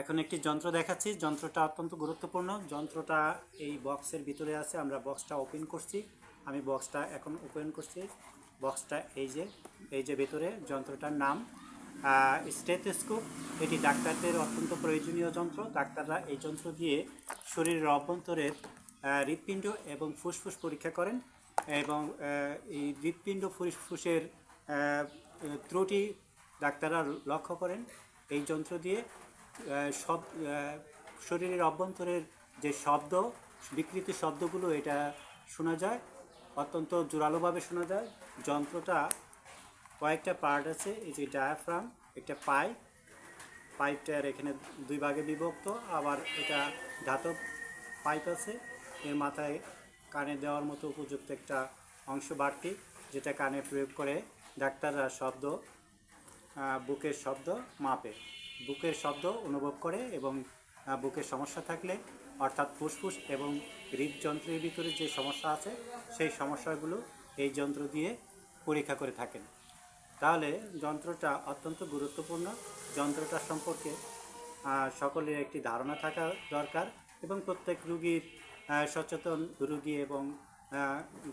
এখন একটি যন্ত্র দেখাচ্ছি। যন্ত্রটা অত্যন্ত গুরুত্বপূর্ণ। যন্ত্রটা এই বক্সের ভিতরে আছে। আমরা বক্সটা ওপেন করছি। আমি বক্সটা এখন ওপেন করছি। বক্সটা এই যে ভিতরে যন্ত্রটার নাম স্টেথোস্কোপ। এটি ডাক্তারদের অত্যন্ত প্রয়োজনীয় যন্ত্র। ডাক্তাররা এই যন্ত্র দিয়ে শরীরের অভ্যন্তরের হৃৎপিণ্ড এবং ফুসফুস পরীক্ষা করেন এবং এই হৃৎপিণ্ড ফুসফুসের ত্রুটি ডাক্তাররা লক্ষ্য করেন এই যন্ত্র দিয়ে। সব শরীরের অভ্যন্তরের যে শব্দ, বিকৃত শব্দগুলো এটা শোনা যায়, অত্যন্ত জোরালোভাবে শোনা যায়। যন্ত্রটা কয়েকটা পার্ট আছে। এই যে ডায়াফ্রাম, একটা পাইপটার এখানে দুই ভাগে বিভক্ত। আবার এটা ধাতব পাইপ আছে। এর মাথায় কানে দেওয়ার মতো উপযুক্ত একটা অংশ বাড়তি, যেটা কানে প্রয়োগ করে ডাক্তাররা বুকের শব্দ মাপে, বুকের শব্দ অনুভব করে এবং বুকের সমস্যা থাকলে, অর্থাৎ ফুসফুস এবং হৃদযন্ত্রের ভিতরে যে সমস্যা আছে সেই সমস্যাগুলো এই যন্ত্র দিয়ে পরীক্ষা করে থাকেন। তাহলে যন্ত্রটা অত্যন্ত গুরুত্বপূর্ণ। যন্ত্রটা সম্পর্কে সকলের একটি ধারণা থাকা দরকার এবং প্রত্যেক রুগীর, সচেতন রুগী এবং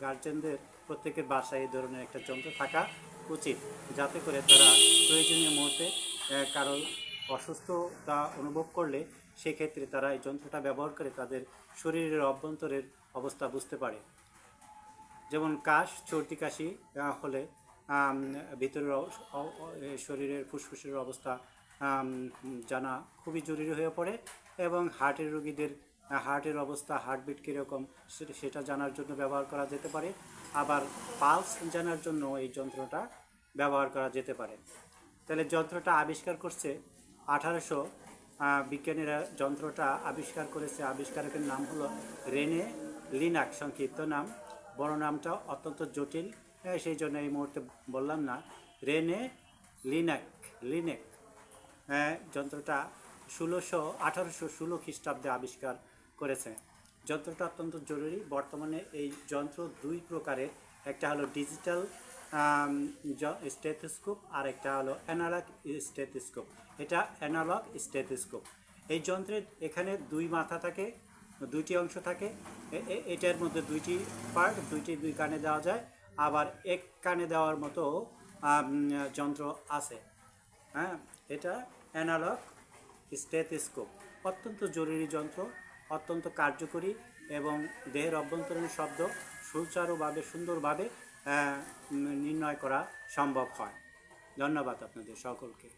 গার্জেনদের প্রত্যেকের বাসায় এই ধরনের একটা যন্ত্র থাকা উচিত, যাতে করে তারা প্রয়োজনীয় মুহূর্তে কারো অসুস্থতা অনুভব করলে সেক্ষেত্রে তারা এই যন্ত্রটা ব্যবহার করে তাদের শরীরের অভ্যন্তরের অবস্থা বুঝতে পারে। যেমন সর্দি কাশি হলে ভিতরের শরীরের ফুসফুসের অবস্থা জানা খুবই জরুরি হয়ে পড়ে এবং হার্টের রোগীদের হার্টের অবস্থা, হার্টবিট কীরকম সেটা জানার জন্য ব্যবহার করা যেতে পারে। আবার পালস জানার জন্য এই যন্ত্রটা ব্যবহার করা যেতে পারে। তাহলে যন্ত্রটা আবিষ্কার করছে 1800, বিজ্ঞানীরা যন্ত্রটা আবিষ্কার করেছে। আবিষ্কারকের নাম হলো রেনে লিনাক, সংক্ষিপ্ত নাম। বড় নামটা অত্যন্ত জটিল, সেই জন্য এই মুহূর্তে বললাম না। রেনে লিনেক যন্ত্রটা 1816 খ্রিস্টাব্দে আবিষ্কার করেছে। যন্ত্রটা অত্যন্ত জরুরি। বর্তমানে এই যন্ত্র দুই প্রকারের, একটা হলো ডিজিটাল স্টেথোস্কোপ আর একটা হলো অ্যানালগ স্টেথোস্কোপ। এটা অ্যানালগ স্টেথোস্কোপ। এই যন্ত্রের এখানে দুই মাথা থাকে, দুইটি অংশ থাকে। এটার মধ্যে দুইটি পার্ট, দুই কানে দেওয়া যায়, আবার এক কানে দেওয়ার মতো যন্ত্র আছে। হ্যাঁ, এটা অ্যানালগ স্টেথোস্কোপ। অত্যন্ত জরুরি যন্ত্র, অত্যন্ত কার্যকরী এবং দেহের অভ্যন্তরীণ শব্দ সুচারুভাবে, সুন্দরভাবে নির্ণয় করা সম্ভব হয়। ধন্যবাদ আপনাদের সকলকে।